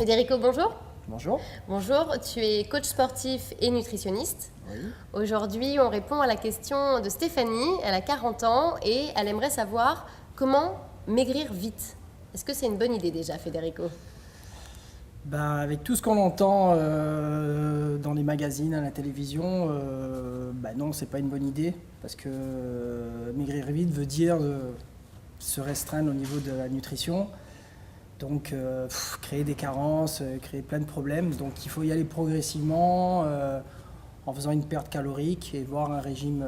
Federico, bonjour. Bonjour. Bonjour, tu es coach sportif et nutritionniste. Oui. Aujourd'hui, on répond à la question de Stéphanie. Elle a 40 ans et elle aimerait savoir comment maigrir vite. Est-ce que c'est une bonne idée déjà, Federico? Avec tout ce qu'on entend dans les magazines, à la télévision, non, c'est pas une bonne idée parce que maigrir vite veut dire se restreindre au niveau de la nutrition. Donc, créer des carences, créer plein de problèmes. Donc, il faut y aller progressivement en faisant une perte calorique et voir un régime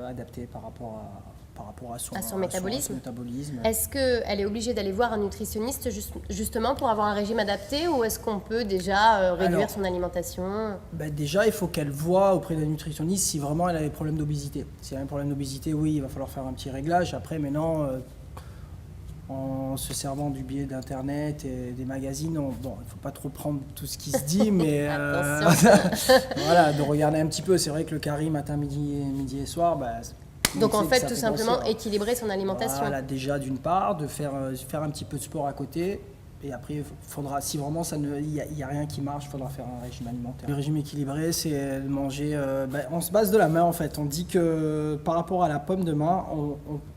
adapté par rapport à son métabolisme. métabolisme. Est-ce qu'elle est obligée d'aller voir un nutritionniste justement pour avoir un régime adapté ou est-ce qu'on peut déjà réduire son alimentation? Déjà, il faut qu'elle voie auprès d'un nutritionniste si vraiment elle a des problèmes d'obésité. Si elle a un problème d'obésité, oui, il va falloir faire un petit réglage. Après, maintenant, en se servant du biais d'internet et des magazines, il ne faut pas trop prendre tout ce qui se dit, mais voilà, de regarder un petit peu. C'est vrai que le carré matin, midi et soir, donc en fait, tout simplement équilibrer son alimentation. Voilà, déjà d'une part, de faire un petit peu de sport à côté. Et après, il faudra, si vraiment il n'y a rien qui marche, il faudra faire un régime alimentaire. Le régime équilibré, c'est de manger. On se base de la main en fait. On dit que par rapport à la pomme de main,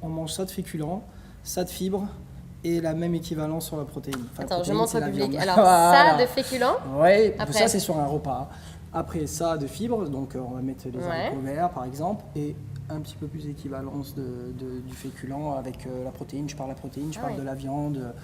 on mange ça de féculents, ça de fibres et la même équivalence sur la protéine. Enfin, attends, je montre au public. Viande. Alors, ça de féculents. Oui, ça c'est sur un repas. Après, ça de fibres, donc on va mettre les haricots verts par exemple. Et un petit peu plus d'équivalence du féculent avec la protéine. Je parle de la protéine, je parle de la viande.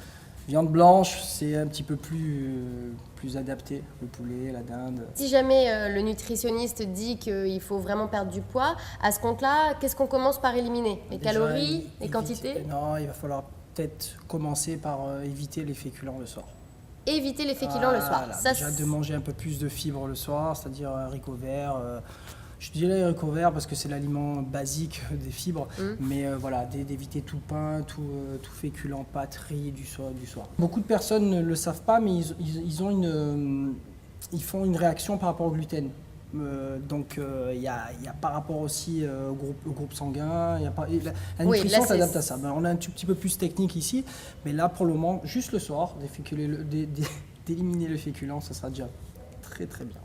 Viande blanche, c'est un petit peu plus adapté, le poulet, la dinde. Si jamais le nutritionniste dit qu'il faut vraiment perdre du poids, à ce compte-là, qu'est-ce qu'on commence par éliminer? Les calories, les quantités? Non, il va falloir peut-être commencer par éviter les féculents le soir. Éviter les féculents le soir. Ça, déjà de manger un peu plus de fibres le soir, c'est-à-dire haricots verts. Je dis les haricots verts parce que c'est l'aliment basique des fibres, mais d'éviter tout le pain, tout féculent, pâtes, riz du soir. Beaucoup de personnes ne le savent pas, mais ils font une réaction par rapport au gluten. Donc il y a par rapport aussi au groupe sanguin, la nutrition s'adapte à ça. On a un petit peu plus technique ici, mais là pour le moment, juste le soir, d'éliminer le féculent, ça sera déjà très très bien.